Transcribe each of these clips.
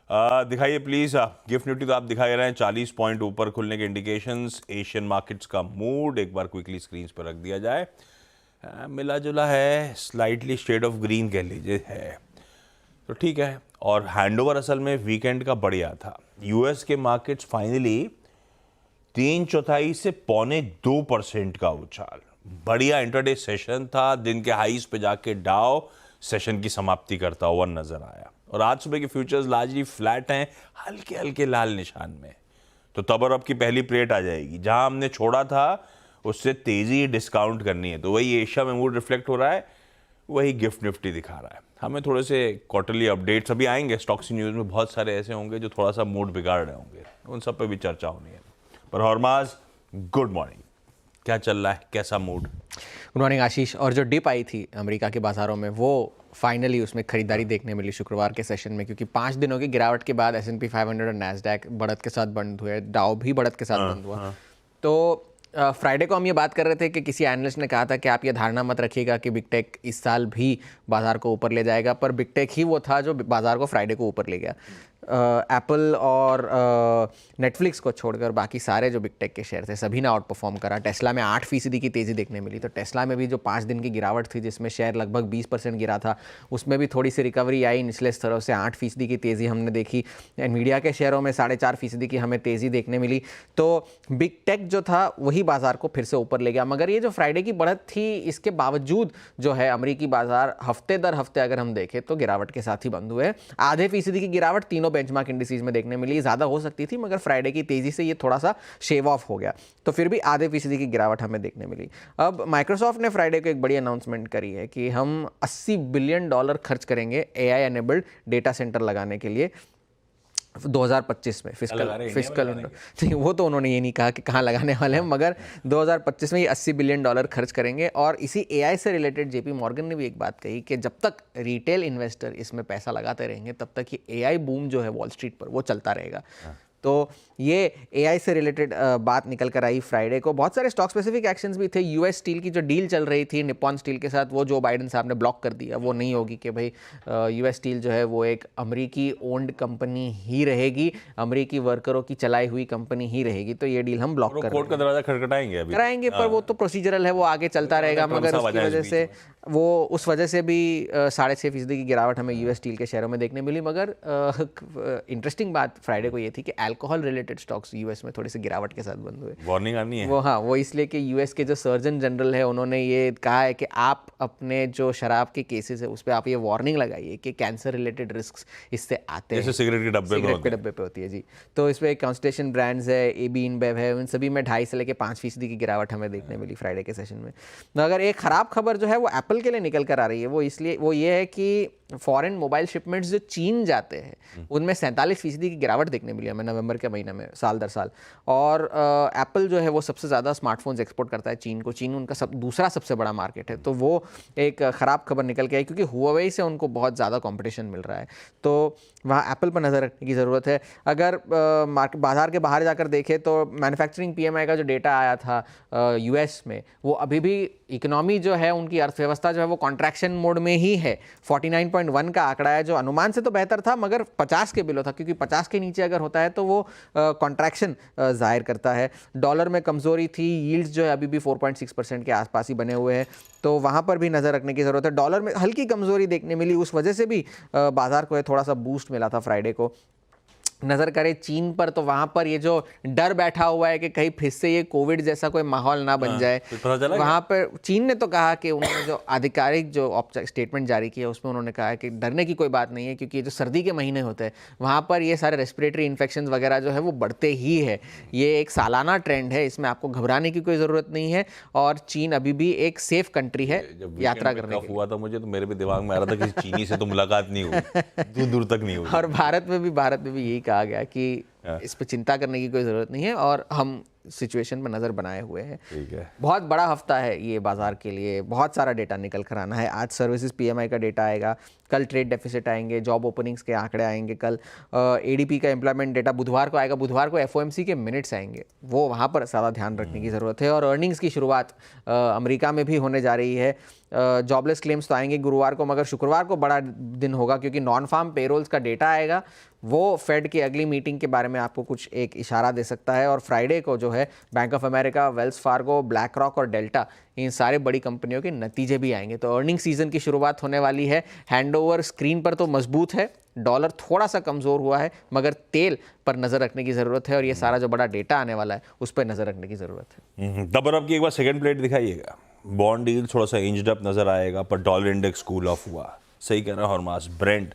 दिखाइए please. Gift Nifty तो आप दिखा रहे हैं 40 पॉइंट ऊपर खुलने के इंडिकेशंस। एशियन मार्केट्स का मूड एक बार क्विकली स्क्रीन पर रख दिया जाए। मिला जुला है, स्लाइटली शेड ऑफ ग्रीन कह लीजिए है, तो ठीक है। और हैंडओवर असल में वीकेंड का बढ़िया था। यूएस के मार्केट्स फाइनली 3/4 से 1.25% का उछाल, बढ़िया इंटरडे सेशन था। दिन के हाईज पे जाके डाउ सेशन की समाप्ति करता हुआ नजर आया। और आज सुबह के फ्यूचर्स लार्जली फ्लैट हैं, हल्के हल्के लाल निशान में। तो तब और अब की पहली प्लेट आ जाएगी। जहां हमने छोड़ा था उससे तेजी डिस्काउंट करनी है, तो वही एशिया में मूड रिफ्लेक्ट हो रहा है, वही गिफ्ट निफ्टी दिखा रहा है हमें। थोड़े से क्वार्टरली अपडेट्स अभी आएंगे, स्टॉक्स न्यूज़ में बहुत सारे ऐसे होंगे जो थोड़ा सा मूड बिगाड़ रहे होंगे, उन सब पे भी चर्चा होनी है। पर हरमाज, गुड मॉर्निंग, क्या चल रहा है, कैसा मूड? गुड मॉर्निंग आशीष। और जो डिप आई थी अमेरिका के बाज़ारों में, वो फाइनली उसमें खरीदारी देखने मिली शुक्रवार के सेशन में, क्योंकि 5 दिनों की गिरावट के बाद S&P 500 और नैस्डैक बढ़त के साथ बंद हुए, डाउ भी बढ़त के साथ बंद हुआ। तो फ्राइडे को हम ये बात कर रहे थे कि किसी एनालिस्ट ने कहा था कि आप ये धारणा मत रखिएगा कि बिग टेक इस साल भी बाजार को ऊपर ले जाएगा, पर बिग टेक ही वो था जो बाजार को फ्राइडे को ऊपर ले गया। एप्पल और नेटफ्लिक्स को छोड़कर बाकी सारे जो बिग टेक के शेयर थे सभी ने आउट परफॉर्म करा। टेस्ला में 8% की तेज़ी देखने मिली। तो टेस्ला में भी जो 5 दिन की गिरावट थी, जिसमें शेयर लगभग 20% गिरा था, उसमें भी थोड़ी सी रिकवरी आई। निचले स्तरों से 8% की तेज़ी हमने देखी। एनवीडिया के शेयरों में 4.5% की हमें तेज़ी देखने मिली। तो बिग टेक जो था वही बाजार को फिर से ऊपर ले गया। मगर ये जो फ्राइडे की बढ़त थी, इसके बावजूद जो है अमेरिकी बाजार हफ्ते दर हफ्ते अगर हम देखें तो गिरावट के साथ ही बंद हुए। आधे फीसदी की गिरावट तीनों बेंचमार्क इंडिसेज में देखने मिली। ज़्यादा हो सकती थी, मगर फ्राइडे की तेज़ी से ये थोड़ा सा शेव ऑफ हो गया, तो फिर भी आधे फीसदी की गिरावट हमें देखने मिली। अब माइक्रोसॉफ्ट ने फ्राइडे को एक बड़ी अनाउंसमेंट करी है कि हम $80 बिलियन खर्च करेंगे AI एनेबल्ड डेटा सेंटर लगाने के लिए 2025 में। फिस्कल नहीं, वो तो उन्होंने ये नहीं कहा कि कहाँ लगाने वाले हैं, मगर 2025 में ये $80 बिलियन खर्च करेंगे। और इसी AI से रिलेटेड JP मॉर्गन ने भी एक बात कही कि जब तक रिटेल इन्वेस्टर इसमें पैसा लगाते रहेंगे, तब तक ये AI बूम जो है वॉल स्ट्रीट पर वो चलता रहेगा। तो ये AI से रिलेटेड बात निकल कर आई फ्राइडे को। बहुत सारे स्टॉक स्पेसिफिक एक्शंस भी थे। US स्टील की जो डील चल रही थी निप्पॉन स्टील के साथ, वो जो बाइडेन साहब ने ब्लॉक कर दिया, वो नहीं होगी कि भाई US स्टील जो है वो एक अमेरिकी ओन्ड कंपनी ही रहेगी, अमेरिकी वर्करों की चलाई हुई कंपनी ही रहेगी। तो ये डील हम ब्लॉक कर कोर्ट का दरवाजा खटखटाएंगे अभी, कराएंगे, पर वो तो प्रोसीजरल है, वो आगे चलता रहेगा। मगर उसकी वजह से उस वजह से भी 6.5% की गिरावट हमें US स्टील के शेयरों में देखने मिली। मगर इंटरेस्टिंग बात फ्राइडे को ये थी कि अल्कोहल रिलेटेड स्टॉक्स US में थोड़ी सी गिरावट के साथ बंद हुए। वार्निंग आनी है वो इसलिए कि US के जो सर्जन जनरल है, उन्होंने ये कहा है कि आप अपने जो शराब के केसेस है उस पर आप ये वार्निंग लगाइए कि कैंसर रिलेटेड रिस्क इससे आते हैं, जैसे सिगरेट के डब्बे पे होती है जी। तो इस पर कॉन्स्टेलेशन ब्रांड्स है, AB InBev है, उन सभी में 2.5 से लेकर 5% की गिरावट हमें देखने मिली फ्राइडे के सेशन में। मगर एक खराब खबर जो है वो एप्पल के लिए निकल कर आ रही है। वो ये है कि फॉरेन मोबाइल शिपमेंट्स जो चीन जाते हैं उनमें 47% की गिरावट देखने मिली हमें नवंबर के महीने में साल दर साल। और एप्पल जो है वो सबसे ज़्यादा स्मार्टफोन्स एक्सपोर्ट करता है चीन को। चीन उनका दूसरा सबसे बड़ा मार्केट है। तो वो एक ख़राब खबर निकल के आई, क्योंकि हुआवेई से उनको बहुत ज़्यादा कंपटीशन मिल रहा है। तो वहाँ एप्पल पर नज़र रखने की ज़रूरत है। अगर बाजार के बाहर जाकर देखें तो मैन्युफैक्चरिंग PMI का जो डेटा आया था US में, वो अभी भी इकोनॉमी जो है, उनकी अर्थव्यवस्था जो है वो कॉन्ट्रैक्शन मोड में ही है। 49.1 का आंकड़ा है, जो अनुमान से तो बेहतर था, मगर 50 के बिलो था, क्योंकि 50 के नीचे अगर होता है तो वो कॉन्ट्रैक्शन जाहिर करता है। डॉलर में कमजोरी थी। यील्ड्स जो है अभी भी 4.6% के आसपास ही बने हुए हैं, तो वहाँ पर भी नज़र रखने की ज़रूरत है। डॉलर में हल्की कमजोरी देखने मिली, उस वजह से भी बाजार को थोड़ा सा बूस्ट मिला था फ्राइडे को। नज़र करें चीन पर, तो वहाँ पर ये जो डर बैठा हुआ है कि कहीं फिर से ये कोविड जैसा कोई माहौल ना बन जाए, वहाँ पर चीन ने तो कहा कि उन्होंने जो आधिकारिक जो स्टेटमेंट जारी किया उसमें उन्होंने कहा है कि डरने की कोई बात नहीं है, क्योंकि ये जो सर्दी के महीने होते हैं वहाँ पर ये सारे रेस्पिरेटरी इन्फेक्शन वगैरह जो है वो बढ़ते ही है। ये एक सालाना ट्रेंड है, इसमें आपको घबराने की कोई ज़रूरत नहीं है। और चीन अभी भी एक सेफ कंट्री है यात्रा करने के लिए। हुआ था मुझे तो मेरे भी दिमाग में आ रहा था कि चीनी से तो मुलाकात नहीं हुई, दूर दूर तक नहीं हुई। और भारत में भी यही कहा गया कि इस पर चिंता करने की कोई ज़रूरत नहीं है, और हम सिचुएशन पर नज़र बनाए हुए हैं। ठीक है। बहुत बड़ा हफ्ता है ये बाजार के लिए, बहुत सारा डेटा निकल कर आना है। आज सर्विसेज PMI का डेटा आएगा, कल ट्रेड डेफिसिट आएंगे, जॉब ओपनिंग्स के आंकड़े आएंगे, कल एडीपी का एम्प्लॉयमेंट डेटा बुधवार को आएगा, बुधवार को एफओएमसी के मिनट्स आएंगे, वो वहाँ पर ज़्यादा ध्यान रखने की ज़रूरत है। और अर्निंग्स की शुरुआत अमेरिका में भी होने जा रही है। जॉबलेस क्लेम्स तो आएंगे गुरुवार को, मगर शुक्रवार को बड़ा दिन होगा क्योंकि नॉन फार्म पेरोल्स का डेटा आएगा, वो फेड की अगली मीटिंग के बारे में आपको कुछ एक इशारा दे सकता है। और फ्राइडे को जो है bank of America, Wells Fargo, black rock और डेल्टा, इन सारे बड़ी कंपनियों के नतीजे भी आएंगे। तो अर्निंग सीजन की शुरुआत होने वाली है। हैंडओवर स्क्रीन पर तो मजबूत है, डॉलर थोड़ा सा कमज़ोर हुआ है, मगर तेल पर नज़र रखने की ज़रूरत है और ये सारा जो बड़ा डेटा आने वाला है उस पर नज़र रखने की ज़रूरत है। तब अब की एक बार सेकंड प्लेट दिखाइएगा। बॉन्ड यील्ड थोड़ा सा इंज्ड अप नजर आएगा, पर डॉलर इंडेक्स कूल ऑफ हुआ। सही कह रहा है हरमास। ब्रेंट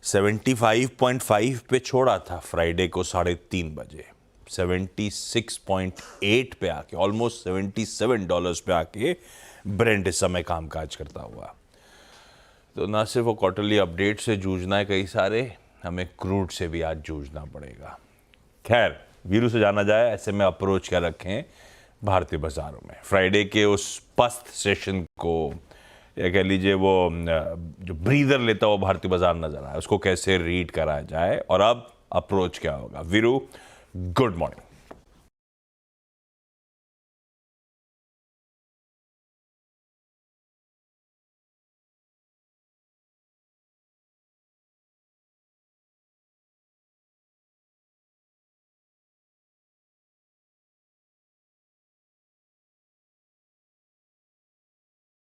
75.5 पे छोड़ा था फ्राइडे को 3:30 बजे, 76.8 पे आके, ऑलमोस्ट $77 पे आके ब्रेंट इस समय कामकाज करता हुआ। तो ना सिर्फ वो क्वार्टरली अपडेट से जूझना है कई सारे, हमें क्रूड से भी आज जूझना पड़ेगा। खैर, वीरू से जाना जाए, ऐसे में अप्रोच क्या रखें भारतीय बाजारों में। फ्राइडे के उस पस्त सेशन को, या कह लीजिए वो जो ब्रीदर लेता हुआ भारतीय बाजार नजर आया, उसको कैसे रीड करा जाए और अब अप्रोच क्या होगा। Veeru, good morning.